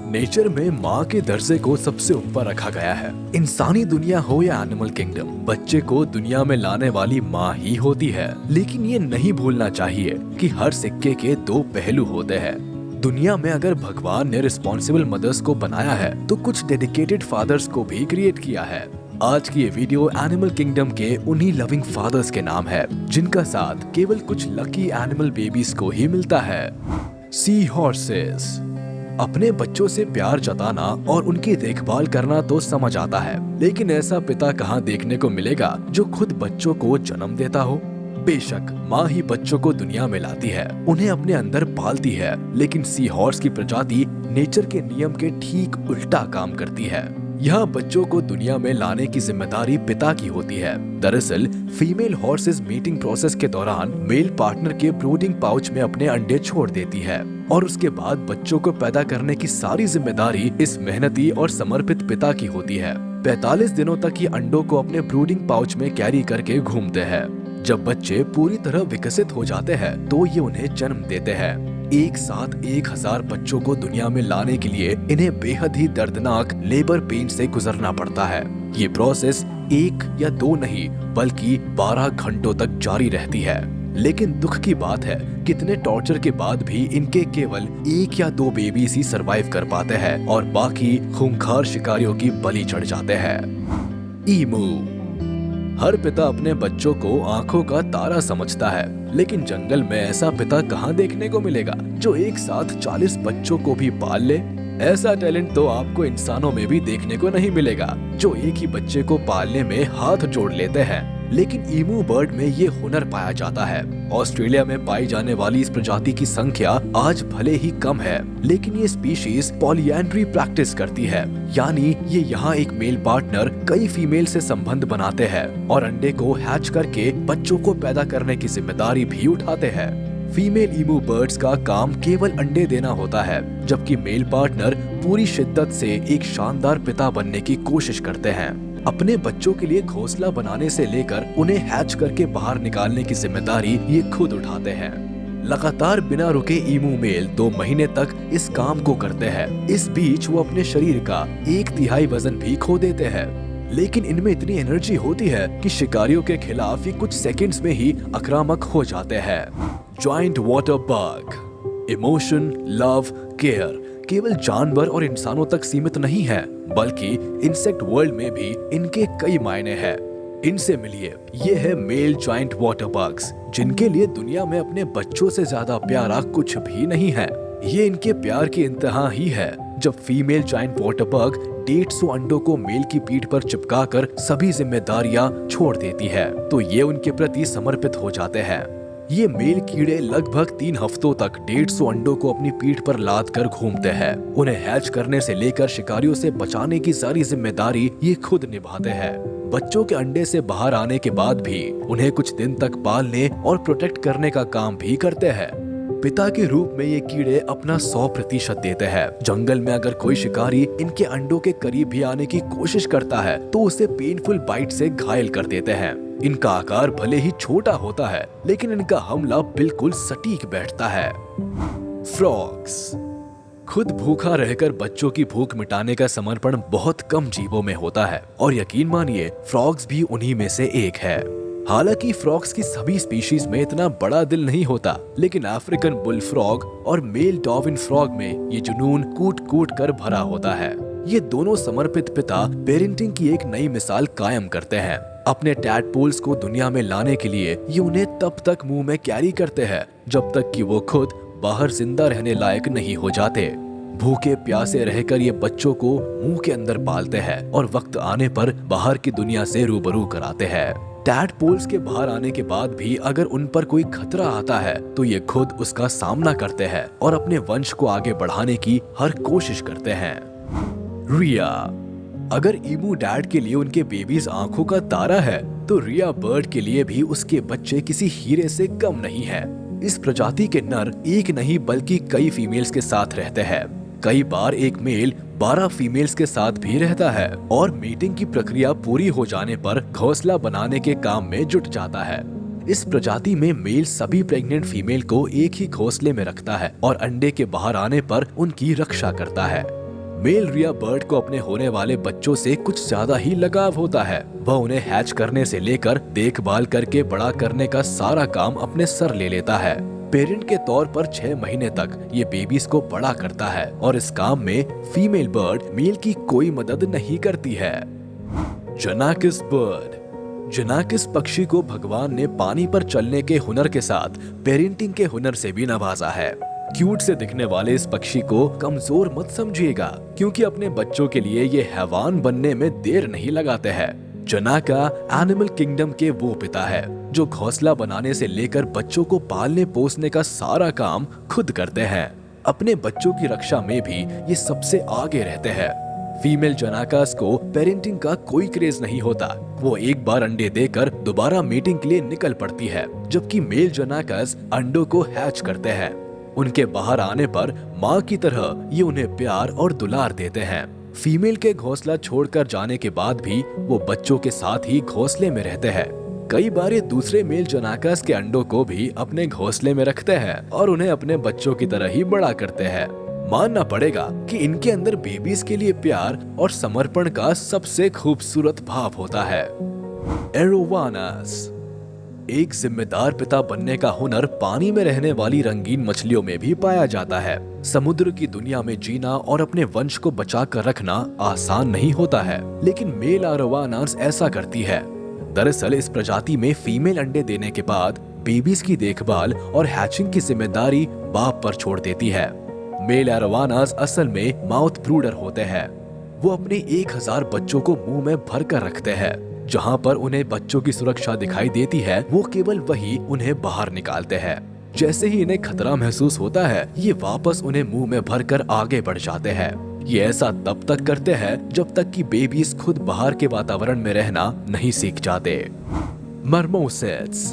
Nature में माँ के दर्जे को सबसे ऊपर रखा गया है। इंसानी दुनिया हो या एनिमल किंगडम, बच्चे को दुनिया में लाने वाली माँ ही होती है। लेकिन ये नहीं भूलना चाहिए कि हर सिक्के के दो पहलू होते हैं। दुनिया में अगर भगवान ने रिस्पॉन्सिबल मदर्स को बनाया है तो कुछ डेडिकेटेड फादर्स को भी क्रिएट किया है। आज की ये वीडियो एनिमल किंगडम के उन्हीं लविंग फादर्स के नाम है जिनका साथ केवल कुछ लकी एनिमल बेबीज को ही मिलता है। सी हॉर्सेस। अपने बच्चों से प्यार जताना और उनकी देखभाल करना तो समझ आता है, लेकिन ऐसा पिता कहाँ देखने को मिलेगा जो खुद बच्चों को जन्म देता हो। बेशक माँ ही बच्चों को दुनिया में लाती है, उन्हें अपने अंदर पालती है, लेकिन सी हॉर्स की प्रजाति नेचर के नियम के ठीक उल्टा काम करती है। यहाँ बच्चों को दुनिया में लाने की जिम्मेदारी पिता की होती है। दरअसल फीमेल हॉर्सेस मीटिंग प्रोसेस के दौरान मेल पार्टनर के ब्रूडिंग पाउच में अपने अंडे छोड़ देती है और उसके बाद बच्चों को पैदा करने की सारी जिम्मेदारी इस मेहनती और समर्पित पिता की होती है। 45 दिनों तक ये अंडों को अपने ब्रूडिंग पाउच में कैरी करके घूमते हैं। जब बच्चे पूरी तरह विकसित हो जाते हैं तो ये उन्हें जन्म देते हैं। एक साथ 1000 बच्चों को दुनिया में लाने के लिए इन्हें बेहद ही दर्दनाक लेबर पेन से गुजरना पड़ता है। ये प्रोसेस 1 या 2 नहीं बल्कि 12 घंटों तक जारी रहती है। लेकिन दुख की बात है, कितने टॉर्चर के बाद भी इनके केवल 1 या 2 बेबीज ही सरवाइव कर पाते हैं और बाकी खूंखार शिकारियों की बलि चढ़ जाते हैं। ईमू। हर पिता अपने बच्चों को आंखों का तारा समझता है, लेकिन जंगल में ऐसा पिता कहाँ देखने को मिलेगा जो एक साथ 40 बच्चों को भी पाल ले। ऐसा टैलेंट तो आपको इंसानों में भी देखने को नहीं मिलेगा जो एक ही बच्चे को पालने में हाथ जोड़ लेते हैं, लेकिन ईमू बर्ड में ये हुनर पाया जाता है। ऑस्ट्रेलिया में पाई जाने वाली इस प्रजाति की संख्या आज भले ही कम है, लेकिन ये स्पीशीज पॉलीएंड्री प्रैक्टिस करती है, यानी ये यहाँ एक मेल पार्टनर कई फीमेल से संबंध बनाते हैं और अंडे को हैच करके बच्चों को पैदा करने की जिम्मेदारी भी उठाते हैं। फीमेल ईमू बर्ड्स का काम केवल अंडे देना होता है, जबकि मेल पार्टनर पूरी शिद्दत से एक शानदार पिता बनने की कोशिश करते हैं। अपने बच्चों के लिए घोंसला बनाने से लेकर उन्हें हैच करके बाहर निकालने की जिम्मेदारी ये खुद उठाते हैं। लगातार बिना रुके ईमू मेल 2 महीने तक इस काम को करते हैं। इस बीच वो अपने शरीर का 1/3 वजन भी खो देते हैं, लेकिन इनमें इतनी एनर्जी होती है कि शिकारियों के खिलाफ ये कुछ सेकंड्स में ही आक्रामक हो जाते हैं। Joint water bug. Emotion, love, care केवल जानवर और इंसानों तक सीमित नहीं है, बल्कि इंसेक्ट वर्ल्ड में भी इनके कई मायने हैं। इनसे मिलिए, ये है मेल जॉइंट वाटर बग्स, जिनके लिए दुनिया में अपने बच्चों से ज्यादा प्यारा कुछ भी नहीं है। ये इनके प्यार की इंतहा ही है जब फीमेल जॉइंट वाटर बग 150 अंडों को मेल की पीठ पर चिपकाकर सभी जिम्मेदारियां छोड़ देती है, तो ये उनके प्रति समर्पित हो जाते हैं। ये मेल कीड़े लगभग 3 हफ्तों तक 150 अंडों को अपनी पीठ पर लाद कर घूमते हैं। उन्हें हैच करने से लेकर शिकारियों से बचाने की सारी जिम्मेदारी ये खुद निभाते हैं। बच्चों के अंडे से बाहर आने के बाद भी उन्हें कुछ दिन तक पालने और प्रोटेक्ट करने का काम भी करते हैं। पिता के रूप में ये कीड़े अपना 100% देते हैं। जंगल में अगर कोई शिकारी इनके अंडों के करीब भी आने की कोशिश करता है तो उसे पेनफुल बाइट से घायल कर देते हैं। इनका आकार भले ही छोटा होता है, लेकिन इनका हमला बिल्कुल सटीक बैठता है। फ्रॉग्स। खुद भूखा रहकर बच्चों की भूख मिटाने का समर्पण बहुत कम जीवों में होता है और यकीन मानिए फ्रॉग्स भी उन्हीं में से एक है। हालांकि फ्रॉग्स की सभी स्पीशीज में इतना बड़ा दिल नहीं होता, लेकिन अफ्रीकन बुल फ्रॉग और मेल डॉर्विन फ्रॉग में ये जुनून कूट कूट कर भरा होता है। ये दोनों समर्पित पिता पेरेंटिंग की एक नई मिसाल कायम करते हैं। अपने टैडपोल्स को दुनिया में लाने के लिए ये उन्हें तब तक मुंह में कैरी करते हैं जब तक कि वो खुद बाहर जिंदा रहने लायक नहीं हो जाते। भूखे प्यासे रहकर ये बच्चों को मुंह के अंदर पालते हैं और वक्त आने पर बाहर की दुनिया से रूबरू कराते हैं। टैडपोल्स के बाहर आने के बाद भी अगर उन पर कोई खतरा आता है तो ये खुद उसका सामना करते हैं और अपने वंश को आगे बढ़ाने की हर कोशिश करते हैं। रिया। अगर ईमू डैड के लिए उनके बेबीज आंखों का तारा है, तो रिया बर्ड के लिए भी उसके बच्चे किसी हीरे से कम नहीं है। इस प्रजाति के नर एक नहीं बल्कि कई फीमेल्स के साथ रहते हैं। कई बार एक मेल 12 फीमेल्स के साथ भी रहता है और मीटिंग की प्रक्रिया पूरी हो जाने पर घोंसला बनाने के काम में जुट जाता है। इस प्रजाति में मेल सभी प्रेग्नेंट फीमेल को एक ही घोंसले में रखता है और अंडे के बाहर आने पर उनकी रक्षा करता है। मेल रिया बर्ड को अपने होने वाले बच्चों से कुछ ज्यादा ही लगाव होता है। वह उन्हें हैच करने से लेकर देखभाल करके बड़ा करने का सारा काम अपने सर ले लेता है। पेरेंट के तौर पर 6 महीने तक ये बेबीज को बड़ा करता है और इस काम में फीमेल बर्ड मेल की कोई मदद नहीं करती है। जनाकिस बर्ड। जनाकिस पक्षी को भगवान ने पानी पर चलने के हुनर के साथ पेरेंटिंग के हुनर से भी नवाजा है। क्यूट से दिखने वाले इस पक्षी को कमजोर मत समझिएगा, क्योंकि अपने बच्चों के लिए ये हैवान बनने में देर नहीं लगाते हैं। जनाका एनिमल किंगडम के वो पिता है जो घोंसला बनाने से लेकर बच्चों को पालने पोसने का सारा काम खुद करते हैं। अपने बच्चों की रक्षा में भी ये सबसे आगे रहते हैं। फीमेल जनाकास को पेरेंटिंग का कोई क्रेज नहीं होता। वो एक बार अंडे देकर दोबारा मीटिंग के लिए निकल पड़ती है, जबकि मेल जनाकास अंडों को हैच करते हैं। उनके बाहर आने पर माँ की तरह ये उन्हें प्यार और दुलार देते हैं। फीमेल के घोंसला छोड़कर जाने के बाद भी वो बच्चों के साथ ही घोंसले में रहते हैं। कई बार ये दूसरे मेल जनाकास के अंडों को भी अपने घोंसले में रखते हैं और उन्हें अपने बच्चों की तरह ही बड़ा करते हैं। मानना पड़ेगा कि इनके अंदर बेबीज के लिए प्यार और समर्पण का सबसे खूबसूरत भाव होता है। एरोवानस। एक जिम्मेदार पिता बनने का हुनर पानी में रहने वाली रंगीन मछलियों में भी पाया जाता है। समुद्र की दुनिया में जीना और अपने वंश को बचा कर रखना आसान नहीं होता है, लेकिन मेल एरोवानस ऐसा करती है। दरअसल इस प्रजाति में फीमेल अंडे देने के बाद बेबीज की देखभाल और हैचिंग की जिम्मेदारी बाप पर छोड़ देती है। मेल एरोवानस असल में माउथ ब्रूडर होते हैं। वो अपने 1000 बच्चों को मुंह में भर कर रखते हैं। जहाँ पर उन्हें बच्चों की सुरक्षा दिखाई देती है, वो केवल वही उन्हें बाहर निकालते हैं। जैसे ही इन्हें खतरा महसूस होता है, ये वापस उन्हें मुंह में भरकर आगे बढ़ जाते हैं। ये ऐसा तब तक करते हैं जब तक कि बेबीज खुद बाहर के वातावरण में रहना नहीं सीख जाते। मर्मोसेट्स।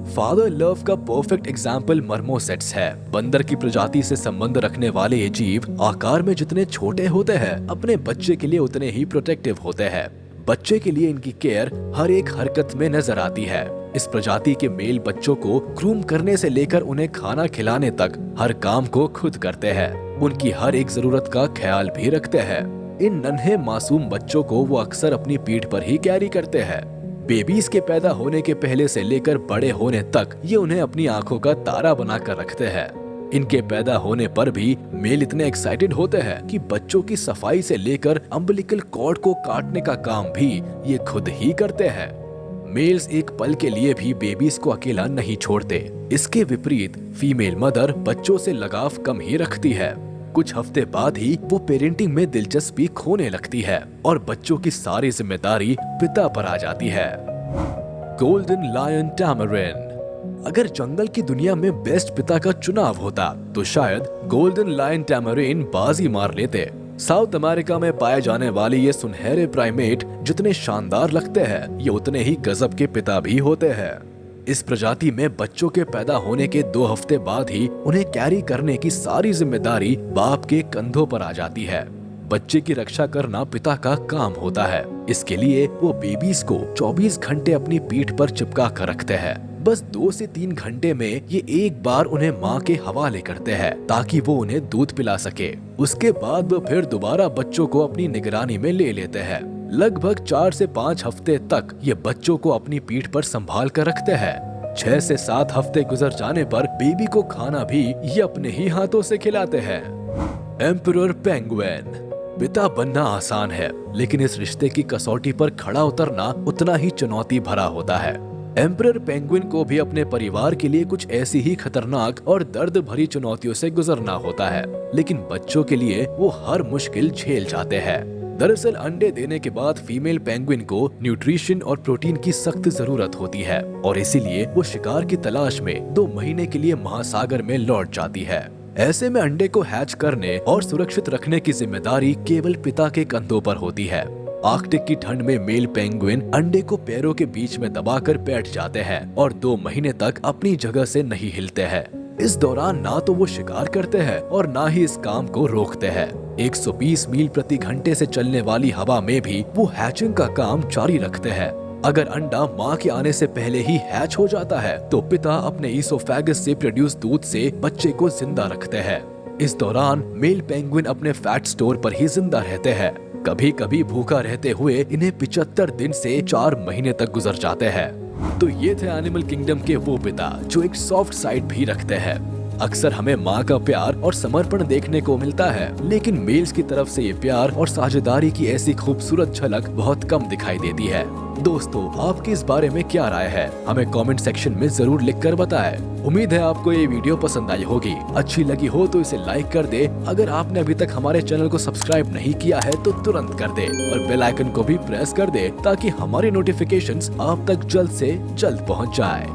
फादर लव का परफेक्ट एग्जाम्पल मर्मोसेट्स है। बंदर की प्रजाति से संबंध रखने वाले ये जीव आकार में जितने छोटे होते हैं, अपने बच्चे के लिए उतने ही प्रोटेक्टिव होते हैं। बच्चे के लिए इनकी केयर हर एक हरकत में नजर आती है। इस प्रजाति के मेल बच्चों को ग्रूम करने से लेकर उन्हें खाना खिलाने तक हर काम को खुद करते हैं। उनकी हर एक जरूरत का ख्याल भी रखते हैं। इन नन्हे मासूम बच्चों को वो अक्सर अपनी पीठ पर ही कैरी करते हैं। बेबीज के पैदा होने के पहले से लेकर बड़े होने तक ये उन्हें अपनी आंखों का तारा बनाकर रखते हैं। इनके पैदा होने पर भी मेल इतने एक्साइटेड होते हैं कि बच्चों की सफाई से लेकर अम्बिलिकल कॉर्ड को काटने का काम भी ये खुद ही करते हैं। मेल्स एक पल के लिए भी बेबीज को अकेला नहीं छोड़ते। इसके विपरीत फीमेल मदर बच्चों से लगाव कम ही रखती है। कुछ हफ्ते बाद ही वो पेरेंटिंग में दिलचस्पी खोने लगती है और बच्चों की सारी जिम्मेदारी पिता पर आ जाती है। Golden lion tamarin. अगर जंगल की दुनिया में बेस्ट पिता का चुनाव होता तो शायद गोल्डन लायन टैमरिन बाजी मार लेते। साउथ अमेरिका में पाए जाने वाले ये सुनहरे प्राइमेट जितने शानदार लगते हैं, ये उतने ही गजब के पिता भी होते हैं। इस प्रजाति में बच्चों के पैदा होने के 2 हफ्ते बाद ही उन्हें कैरी करने की सारी जिम्मेदारी बाप के कंधों पर आ जाती है। बच्चे की रक्षा करना पिता का काम होता है। इसके लिए वो बेबीज को 24 घंटे अपनी पीठ पर चिपका कर रखते हैं। बस 2 से 3 घंटे में ये एक बार उन्हें माँ के हवाले करते हैं ताकि वो उन्हें दूध पिला सके। उसके बाद वो फिर दोबारा बच्चों को अपनी निगरानी में ले लेते हैं। लगभग 4 से 5 हफ्ते तक ये बच्चों को अपनी पीठ पर संभाल कर रखते हैं। 6 से 7 हफ्ते गुजर जाने पर बेबी को खाना भी ये अपने ही हाथों से खिलाते हैं। Emperor penguin. पिता बनना आसान है, लेकिन इस रिश्ते की कसौटी पर खड़ा उतरना उतना ही चुनौती भरा होता है। एम्परर पेंगुइन को भी अपने परिवार के लिए कुछ ऐसी ही खतरनाक और दर्द भरी चुनौतियों से गुजरना होता है, लेकिन बच्चों के लिए वो हर मुश्किल झेल जाते हैं। दरअसल अंडे देने के बाद फीमेल पेंगुइन को न्यूट्रिशन और प्रोटीन की सख्त जरूरत होती है और इसीलिए वो शिकार की तलाश में 2 महीने के लिए महासागर में लौट जाती है। ऐसे में अंडे को हैच करने और सुरक्षित रखने की जिम्मेदारी केवल पिता के कंधों पर होती है। आर्कटिक की ठंड में मेल पेंगुइन अंडे को पैरों के बीच में दबाकर बैठ जाते हैं और 2 महीने तक अपनी जगह से नहीं हिलते हैं। इस दौरान ना तो वो शिकार करते हैं और ना ही इस काम को रोकते हैं। 120 मील प्रति घंटे से चलने वाली हवा में भी वो हैचिंग का काम जारी रखते हैं। अगर अंडा माँ के आने से पहले ही हैच हो जाता है तो पिता अपने ईसोफेगस से प्रोड्यूस दूध से बच्चे को जिंदा रखते हैं। इस दौरान मेल पेंगुइन अपने फैट स्टोर पर ही जिंदा रहते हैं। कभी कभी भूखा रहते हुए इन्हें 75 दिन से 4 महीने तक गुजर जाते हैं। तो ये थे एनिमल किंगडम के वो पिता जो एक सॉफ्ट साइड भी रखते हैं। अक्सर हमें माँ का प्यार और समर्पण देखने को मिलता है, लेकिन मेल्स की तरफ से ये प्यार और साझेदारी की ऐसी खूबसूरत झलक बहुत कम दिखाई देती है। दोस्तों, आपकी इस बारे में क्या राय है, हमें कमेंट सेक्शन में जरूर लिखकर बताएं। उम्मीद है आपको ये वीडियो पसंद आई होगी। अच्छी लगी हो तो इसे लाइक कर दे। अगर आपने अभी तक हमारे चैनल को सब्सक्राइब नहीं किया है तो तुरंत कर दे और बेल आइकन को भी प्रेस कर दे ताकि हमारी नोटिफिकेशंस आप तक जल्द से जल्द पहुंच जाए।